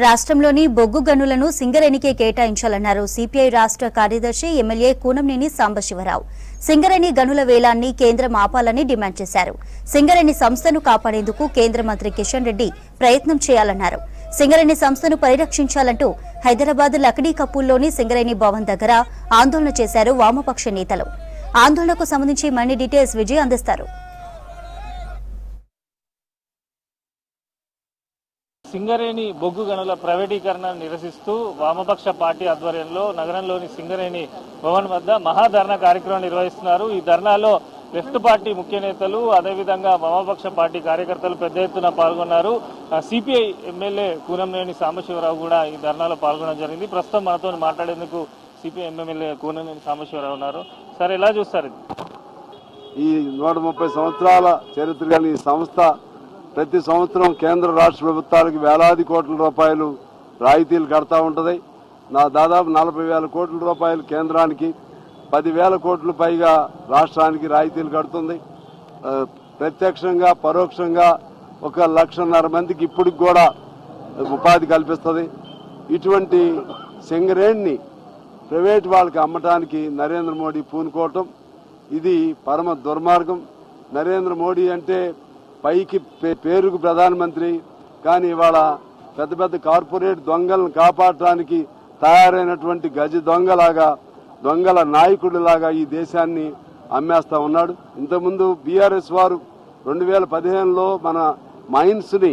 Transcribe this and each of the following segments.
రాష్ట్రంలోని బొగ్గు గనులను సింగరేణికే కేటాయించాలన్నారు సిపిఐ రాష్ట్ర కార్యదర్శి ఎమ్మెల్యే కూనంనేని సాంబశివరావు. సింగరేణి గనుల వేలాన్ని కేంద్రం ఆపాలని డిమాండ్ చేశారు. సింగరేణి సంస్థను కాపాడేందుకు కేంద్ర మంత్రి కిషన్ రెడ్డి ప్రయత్నం చేయాలన్నారు. సింగరేణి సంస్థను పరిరక్షించాలంటూ హైదరాబాద్ లక్డీ కపూల్లోని సింగరేణి భవన్ దగ్గర ఆందోళన చేశారు వామపక్ష నేతలు. ఆందోళనకు సంబంధించి మరిన్ని డీటెయిల్స్ విజయ్ అందిస్తారు. సింగరేణి బొగ్గు గనుల ప్రైవేటీకరణను నిరసిస్తూ వామపక్ష పార్టీ ఆధ్వర్యంలో నగరంలోని సింగరేణి భవన్ వద్ద మహాధర్నా కార్యక్రమం నిర్వహిస్తున్నారు. ఈ ధర్నాలో లెఫ్ట్ పార్టీ ముఖ్య నేతలు అదేవిధంగా వామపక్ష పార్టీ కార్యకర్తలు పెద్ద ఎత్తున పాల్గొన్నారు. సిపిఐ ఎమ్మెల్యే కూనంనేని సాంబశివరావు కూడా ఈ ధర్నాలో పాల్గొనడం జరిగింది. ప్రస్తుతం మనతో మాట్లాడేందుకు సిపిఐ ఎమ్మెల్యే కూనంనేని సాంబశివరావు ఉన్నారు. సార్, ఎలా చూస్తారు? ఈ 130 సంవత్సరాల చరిత్ర గల ఈ సంస్థ ప్రతి సంవత్సరం కేంద్ర రాష్ట్ర ప్రభుత్వాలకు వేలాది కోట్ల రూపాయలు రాయితీలు కడతా ఉంటుంది. దాదాపు 40,000 కోట్ల రూపాయలు కేంద్రానికి, 10,000 కోట్ల పైగా రాష్ట్రానికి రాయితీలు కడుతుంది. ప్రత్యక్షంగా పరోక్షంగా 1,50,000 మందికి ఇప్పటికి కూడా ఉపాధి కల్పిస్తుంది. ఇటువంటి సింగరేణిని ప్రైవేట్ వాళ్ళకి అమ్మటానికి నరేంద్ర మోడీ పూనుకోవటం ఇది పరమ దుర్మార్గం. నరేంద్ర మోడీ అంటే పైకి పేరుకు ప్రధానమంత్రి, కానీ ఇవాళ పెద్ద పెద్ద కార్పొరేట్ దొంగలను కాపాడటానికి తయారైనటువంటి గజ దొంగల నాయకుడిలాగా ఈ దేశాన్ని అమ్మేస్తా ఉన్నాడు. ఇంతకుముందు బీఆర్ఎస్ వారు 2015లో మన మైన్స్ ని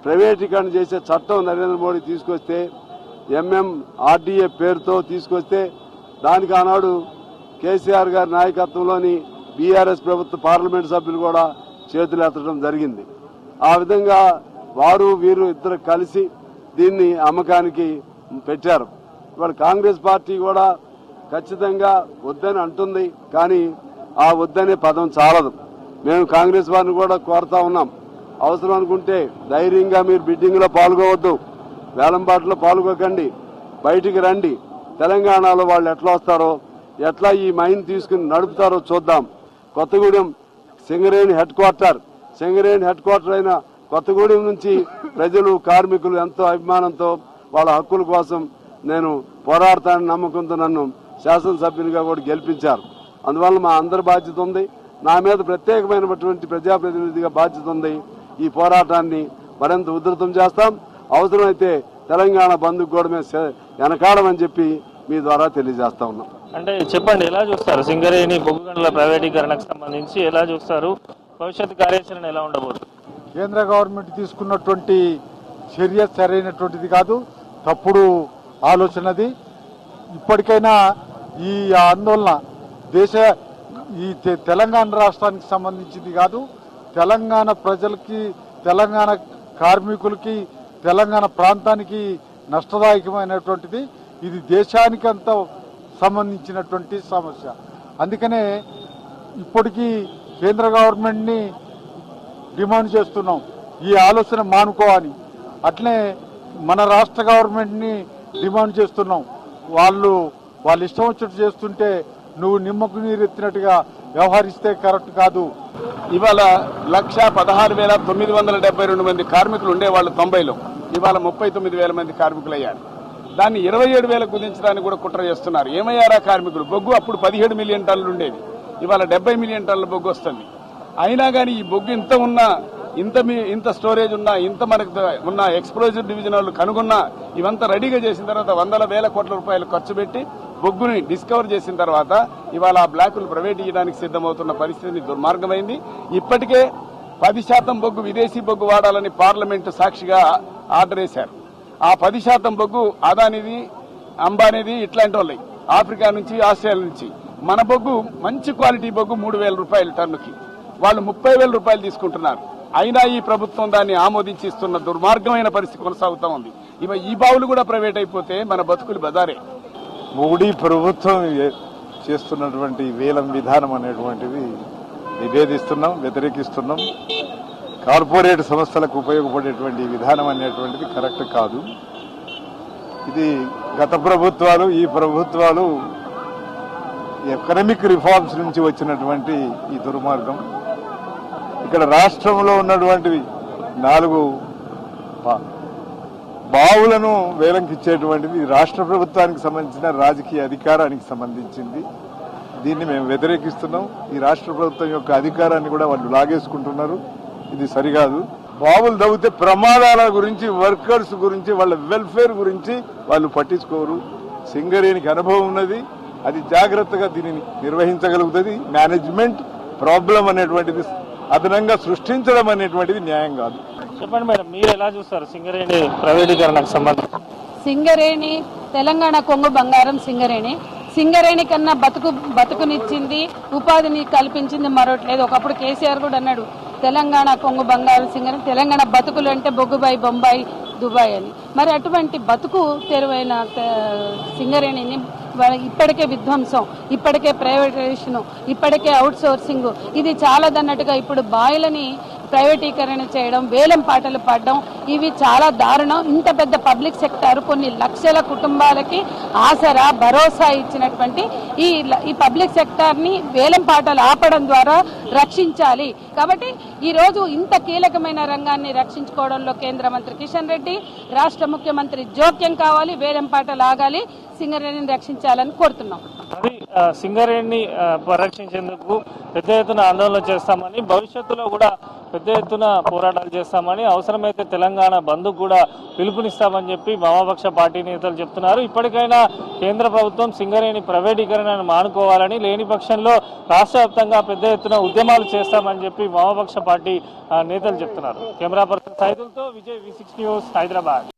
ప్రైవేటీకరణ చేసే చట్టం నరేంద్ర మోడీ తీసుకొస్తే, MMRDA పేరుతో తీసుకొస్తే దానికి ఆనాడు కేసీఆర్ గారి నాయకత్వంలోని బీఆర్ఎస్ ప్రభుత్వ పార్లమెంట్ సభ్యులు కూడా చేతులు ఎత్తడం జరిగింది. ఆ విధంగా వారు వీరు ఇద్దరు కలిసి దీన్ని అమ్మకానికి పెట్టారు. ఇవాళ కాంగ్రెస్ పార్టీ కూడా ఖచ్చితంగా వద్దని అంటుంది, కానీ ఆ వద్దనే పదం చాలదు. మేము కాంగ్రెస్ వారిని కూడా కోరుతా ఉన్నాం, అవసరం అనుకుంటే ధైర్యంగా మీరు బిడ్డింగ్ లో పాల్గొవద్దు, వేలంపాట్లో పాల్గొకండి, బయటికి రండి. తెలంగాణలో వాళ్ళు ఎట్లా వస్తారో, ఎట్లా ఈ మైన్ తీసుకుని నడుపుతారో చూద్దాం. కొత్తగూడెం సింగరేణి హెడ్ క్వార్టర్ అయిన కొత్తగూడెం నుంచి ప్రజలు, కార్మికులు ఎంతో అభిమానంతో వాళ్ళ హక్కుల కోసం నేను పోరాడతానని నమ్మకంతో నన్ను శాసనసభ్యునిగా కూడా గెలిపించారు. అందువల్ల మా అందరి బాధ్యత ఉంది, నా మీద ప్రత్యేకమైనటువంటి ప్రజాప్రతినిధిగా బాధ్యత ఉంది. ఈ పోరాటాన్ని మరింత ఉధృతం చేస్తాం. అవసరమైతే తెలంగాణ బంధుకు కూడా మేము వెనకాడమని చెప్పి మీ ద్వారా తెలియజేస్తా ఉన్నాం. అంటే చెప్పండి, ఎలా చూస్తారు సింగరేణి బొగ్గు గనుల ప్రైవేటీకరణకు సంబంధించి? ఎలా చూస్తారు? భవిష్యత్ కార్యాచరణ ఎలా ఉండబోతుంది? కేంద్ర గవర్నమెంట్ తీసుకున్నటువంటి చర్య సరైనటువంటిది కాదు, తప్పుడు ఆలోచనది. ఇప్పటికైనా ఈ ఆందోళన ఈ తెలంగాణ రాష్ట్రానికి సంబంధించింది కాదు, తెలంగాణ ప్రజలకి, తెలంగాణ కార్మికులకి, తెలంగాణ ప్రాంతానికి నష్టదాయకమైనటువంటిది. ఇది దేశానికి అంతా సంబంధించినటువంటి సమస్య. అందుకనే ఇప్పటికీ కేంద్ర గవర్నమెంట్ని డిమాండ్ చేస్తున్నాం ఈ ఆలోచన మానుకోవాలి. అట్లనే మన రాష్ట్ర గవర్నమెంట్ని డిమాండ్ చేస్తున్నాం. వాళ్ళు ఇష్టం వచ్చినట్టు చేస్తుంటే నువ్వు నిమ్మకు నీరు ఎత్తినట్టుగా వ్యవహరిస్తే కరెక్ట్ కాదు. ఇవాళ 1,16,972 మంది కార్మికులు ఉండేవాళ్ళు 90లో, ఇవాళ 39,000 మంది కార్మికులు అయ్యారు. దాన్ని 27,000 కుదించడానికి కూడా కుట్ర చేస్తున్నారు. ఏమయ్యారా కార్మికులు? బొగ్గు అప్పుడు 17 మిలియన్ టన్నులు ఉండేది, ఇవాళ 70 మిలియన్ టన్నుల బొగ్గు వస్తుంది. అయినా కానీ ఈ బొగ్గు ఇంత స్టోరేజ్ ఉన్నా, ఇంత మనకు ఉన్న ఎక్స్ప్లోజివ్ డివిజన్ వాళ్ళు కనుగొన్నా, ఇవంతా రెడీగా చేసిన తర్వాత 100,000 కోట్ల రూపాయలు ఖర్చు పెట్టి బొగ్గుని డిస్కవర్ చేసిన తర్వాత ఇవాళ ఆ బ్లాకులు ప్రైవేట్ చేయడానికి సిద్ధమవుతున్న పరిస్థితి దుర్మార్గమైంది. ఇప్పటికే 10% బొగ్గు, విదేశీ బొగ్గు వాడాలని పార్లమెంటు సాక్షిగా ఆర్డర్ వేశారు. ఆ 10% బొగ్గు అదానిది, అంబానీది, ఇట్లాంటి వాళ్ళవి ఆఫ్రికా నుంచి, ఆస్ట్రేలియా నుంచి. మన బొగ్గు మంచి క్వాలిటీ బొగ్గు 3,000 రూపాయలు టన్నుకి, వాళ్ళు 30,000 రూపాయలు తీసుకుంటున్నారు. అయినా ఈ ప్రభుత్వం దాన్ని ఆమోదించి ఇస్తున్న దుర్మార్గమైన పరిస్థితి కొనసాగుతూ ఉంది. ఈ బావులు కూడా ప్రైవేట్ అయిపోతే మన బతుకులు బజారే. మోడీ ప్రభుత్వం చేస్తున్నటువంటి వేలం విధానం అనేటువంటిది నివేదిస్తున్నాం, వ్యతిరేకిస్తున్నాం. కార్పొరేట్ సంస్థలకు ఉపయోగపడేటువంటి విధానం అనేటువంటిది కరెక్ట్ కాదు. ఇది గత ప్రభుత్వాలు, ఈ ప్రభుత్వాలు ఎకనామిక్ రిఫార్మ్స్ నుంచి వచ్చినటువంటి ఈ దుర్మార్గం. ఇక్కడ రాష్ట్రంలో ఉన్నటువంటి బావులను వేలంకిచ్చేటువంటిది రాష్ట్ర ప్రభుత్వానికి సంబంధించిన రాజకీయ అధికారానికి సంబంధించింది. దీన్ని మేము వ్యతిరేకిస్తున్నాం. ఈ రాష్ట్ర ప్రభుత్వం యొక్క అధికారాన్ని కూడా వాళ్ళు లాగేసుకుంటున్నారు. ఇది సరికాదు. బావులు తవ్వితే ప్రమాదాల గురించి, వర్కర్స్ గురించి, వాళ్ళ వెల్ఫేర్ గురించి వాళ్ళు పట్టించుకోరు. సింగరేణికి అనుభవం ఉన్నది, అది జాగ్రత్తగా దీనిని నిర్వహించగలుగుతుంది. మేనేజ్మెంట్ ప్రాబ్లం అనేటువంటిది అదనంగా సృష్టించడం అనేటువంటిది న్యాయం కాదు. చెప్పండి మేడం, మీరు ఎలా చూస్తారు సింగరేణి ప్రైవేటీకరణకు సంబంధించి? సింగరేణి తెలంగాణ కొంగు బంగారం సింగరేణి కన్నా బతుకునిచ్చింది, ఉపాధిని కల్పించింది మరొకట్లేదు. ఒకప్పుడు కేసీఆర్ కూడా అన్నాడు తెలంగాణ కొంగు బంగారం సింగరేణి, తెలంగాణ బతుకులు అంటే బొగ్గుబాయి, బొంబాయి, దుబాయ్ అని. మరి అటువంటి బతుకు తెరువైన సింగరేణిని ఇప్పటికే విధ్వంసం, ఇప్పటికే ప్రైవేటైజేషన్, ఇప్పటికే అవుట్ సోర్సింగ్, ఇది చాలాదన్నట్టుగా ఇప్పుడు బాయిలని ప్రైవేటీకరణ చేయడం, వేలం పాటలు పాడడం, ఇవి చాలా దారుణం. ఇంత పెద్ద పబ్లిక్ సెక్టార్ కొన్ని లక్షల కుటుంబాలకి ఆసరా, భరోసా ఇచ్చినటువంటి ఈ పబ్లిక్ సెక్టార్ని వేలం పాటలు ఆపడం ద్వారా రక్షించాలి. కాబట్టి ఈరోజు ఇంత కీలకమైన రంగాన్ని రక్షించుకోవడంలో కేంద్ర మంత్రి కిషన్ రెడ్డి, రాష్ట్ర ముఖ్యమంత్రి జోక్యం కావాలి, వేలం పాటలు ఆగాలి, సింగరేణిని రక్షించాలని కోరుతున్నాం. అది సింగరేణిని పరిరక్షించేందుకు పెద్ద ఎత్తున ఆందోళన చేస్తామని, భవిష్యత్తులో కూడా పెద్ద ఎత్తున పోరాటాలు చేస్తామని, అవసరమైతే తెలంగాణ బంద్ కూడా పిలుపునిస్తామని చెప్పి వామపక్ష పార్టీ నేతలు చెప్తున్నారు. ఇప్పటికైనా కేంద్ర ప్రభుత్వం సింగరేణి ప్రైవేటీకరణను మానుకోవాలని, లేని పక్షంలో రాష్ట్ర వ్యాప్తంగా పెద్ద ఎత్తున ఉద్యమాలు చేస్తామని చెప్పి వామపక్ష పార్టీ నేతలు చెప్తున్నారు. కెమెరా పర్సన్ సైదులతో విజయ్, V6 న్యూస్, హైదరాబాద్.